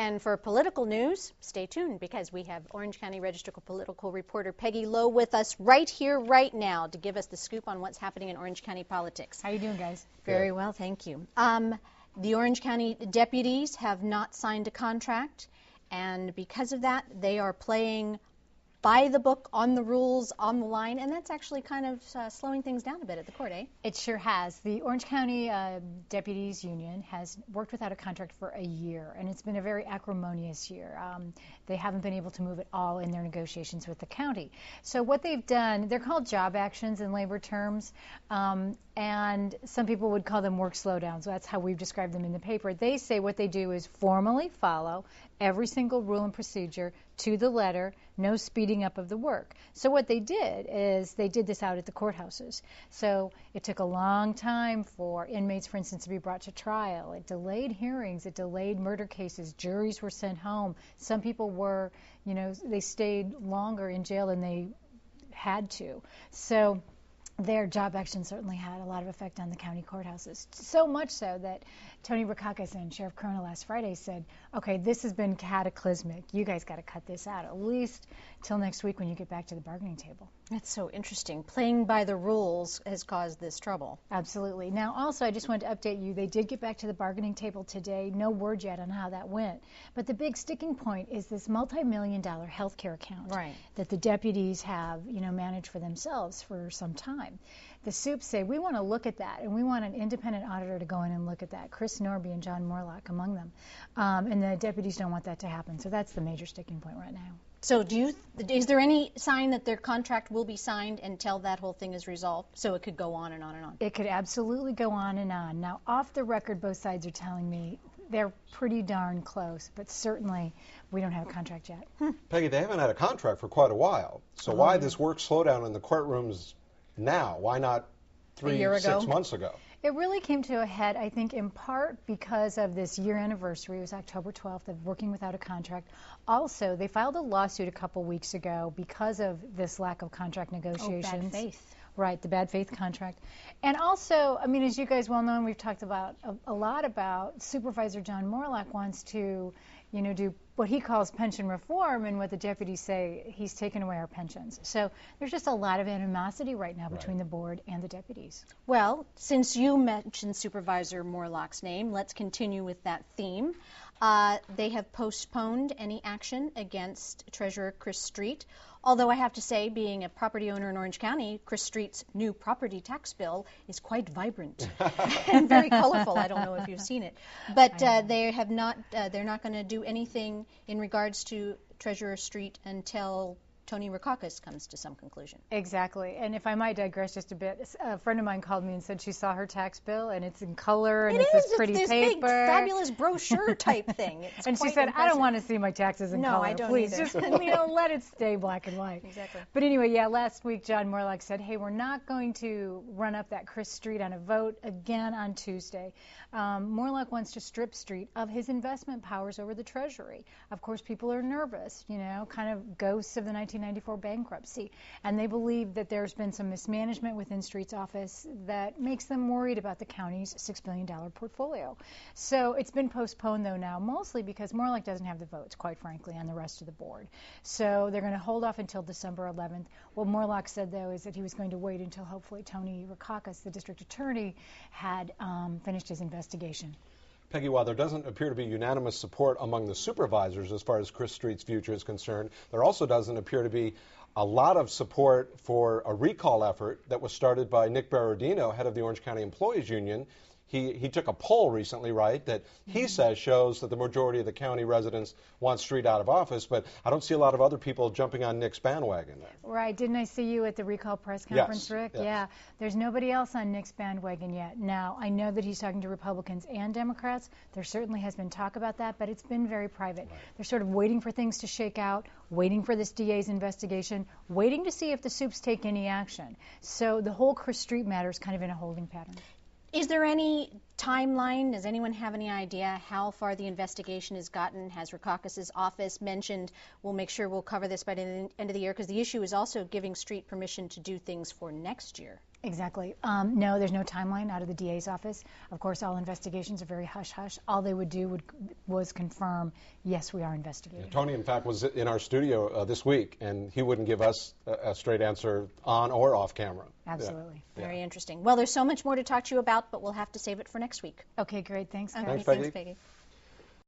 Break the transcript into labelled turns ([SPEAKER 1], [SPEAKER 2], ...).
[SPEAKER 1] And for political news, stay tuned because we have Orange County Register political reporter Peggy Lowe with us right here, right now to give us the scoop on what's happening in Orange County politics.
[SPEAKER 2] How you doing, guys?
[SPEAKER 1] Very well, thank you. The Orange County deputies have not signed a contract, and because of that, they are playing by the book, on the rules, on the line, and that's actually kind of slowing things down a bit at the court, eh?
[SPEAKER 2] It sure has. The Orange County Deputies Union has worked without a contract for a year, and it's been a very acrimonious year. They haven't been able to move at all in their negotiations with the county. So what they've done, they're called job actions in labor terms, and some people would call them work slowdowns. That's how we've described them in the paper. They say what they do is formally follow every single rule and procedure to the letter, no speeding up of the work. So what they did is they did this out at the courthouses. So it took a long time for inmates, for instance, to be brought to trial. It delayed hearings. It delayed murder cases. Juries were sent home. Some people were, they stayed longer in jail than they had to. So their job action certainly had a lot of effect on the county courthouses. So much so that Tony Rakakis and Sheriff Corona last Friday said, okay, this has been cataclysmic. You guys got to cut this out, at least till next week when you get back to the bargaining table.
[SPEAKER 1] That's so interesting. Playing by the rules has caused this trouble.
[SPEAKER 2] Absolutely. Now, also, I just wanted to update you. They did get back to the bargaining table today. No word yet on how that went. But the big sticking point is this multi-million-dollar health care account that the deputies have, managed for themselves for some time. The Soups say, we want to look at that, and we want an independent auditor to go in and look at that. Chris Norby and John Morlock among them. And the deputies don't want that to happen. So that's the major sticking point right now.
[SPEAKER 1] So is there any sign that their contract will be signed until that whole thing is resolved? So it could go on and on and on?
[SPEAKER 2] It could absolutely go on and on. Now, off the record, both sides are telling me they're pretty darn close, but certainly we don't have a contract yet.
[SPEAKER 3] Peggy, they haven't had a contract for quite a while. So why this work slowdown in the courtrooms now? Why not 6 months ago?
[SPEAKER 2] It really came to a head, I think, in part because of this year anniversary. It was October 12th of working without a contract. Also, they filed a lawsuit a couple weeks ago because of this lack of contract negotiations.
[SPEAKER 1] Oh, bad faith.
[SPEAKER 2] Right, the bad faith contract. And also, as you guys well know, and we've talked about a lot about, Supervisor John Morlock wants to, do what he calls pension reform, and what the deputies say, he's taken away our pensions. So there's just a lot of animosity right now between the board and the deputies.
[SPEAKER 1] Well, since you mentioned Supervisor Morlock's name, let's continue with that theme. They have postponed any action against Treasurer Chris Street. Although I have to say, being a property owner in Orange County, Chris Street's new property tax bill is quite vibrant and very colorful. I don't know if you've seen it. But they have not, they're not going to do anything in regards to Treasurer Street until Tony Rakakis comes to some conclusion.
[SPEAKER 2] Exactly. And if I might digress just a bit, a friend of mine called me and said she saw her tax bill, and it's in color, and it's this pretty
[SPEAKER 1] paper.
[SPEAKER 2] Big,
[SPEAKER 1] fabulous brochure type thing. It's
[SPEAKER 2] and she said,
[SPEAKER 1] impressive.
[SPEAKER 2] I don't want to see my taxes in color.
[SPEAKER 1] No, I don't
[SPEAKER 2] Please,
[SPEAKER 1] either.
[SPEAKER 2] just let it stay black and white.
[SPEAKER 1] Exactly.
[SPEAKER 2] But anyway, last week John Morlock said, hey, we're not going to run up that Chris Street on a vote again on Tuesday. Morlock wants to strip Street of his investment powers over the Treasury. Of course, people are nervous, kind of ghosts of the 1994 bankruptcy. And they believe that there's been some mismanagement within Street's office that makes them worried about the county's $6 billion portfolio. So it's been postponed, though, now, mostly because Morlock doesn't have the votes, quite frankly, on the rest of the board. So they're going to hold off until December 11th. What Morlock said, though, is that he was going to wait until hopefully Tony Rakakis, the district attorney, had finished his investigation.
[SPEAKER 3] Peggy, while there doesn't appear to be unanimous support among the supervisors as far as Chris Street's future is concerned, there also doesn't appear to be a lot of support for a recall effort that was started by Nick Berardino, head of the Orange County Employees Union. He took a poll recently, right, that he says shows that the majority of the county residents want Street out of office, but I don't see a lot of other people jumping on Nick's bandwagon there.
[SPEAKER 2] Right. Didn't I see you at the recall press conference, Rick?
[SPEAKER 3] Yes.
[SPEAKER 2] Yeah. There's nobody else on Nick's bandwagon yet. Now, I know that he's talking to Republicans and Democrats. There certainly has been talk about that, but it's been very private. Right. They're sort of waiting for things to shake out, waiting for this DA's investigation, waiting to see if the Soups take any action. So the whole Chris Street matter is kind of in a holding pattern.
[SPEAKER 1] Is there any timeline? Does anyone have any idea how far the investigation has gotten? Has Rakakis' office mentioned, we'll make sure we'll cover this by the end of the year? Because the issue is also giving Street permission to do things for next year.
[SPEAKER 2] Exactly. No, there's no timeline out of the DA's office. Of course, all investigations are very hush-hush. All they would do was confirm, yes, we are investigating.
[SPEAKER 3] Yeah, Tony, in fact, was in our studio this week, and he wouldn't give us a straight answer on or off camera.
[SPEAKER 2] Absolutely.
[SPEAKER 3] Yeah.
[SPEAKER 1] Very interesting. Well, there's so much more to talk to you about, but we'll have to save it for next week.
[SPEAKER 2] Okay, great. Thanks, guys.
[SPEAKER 1] Okay,
[SPEAKER 3] Thanks, Peggy.
[SPEAKER 1] Thanks, Peggy.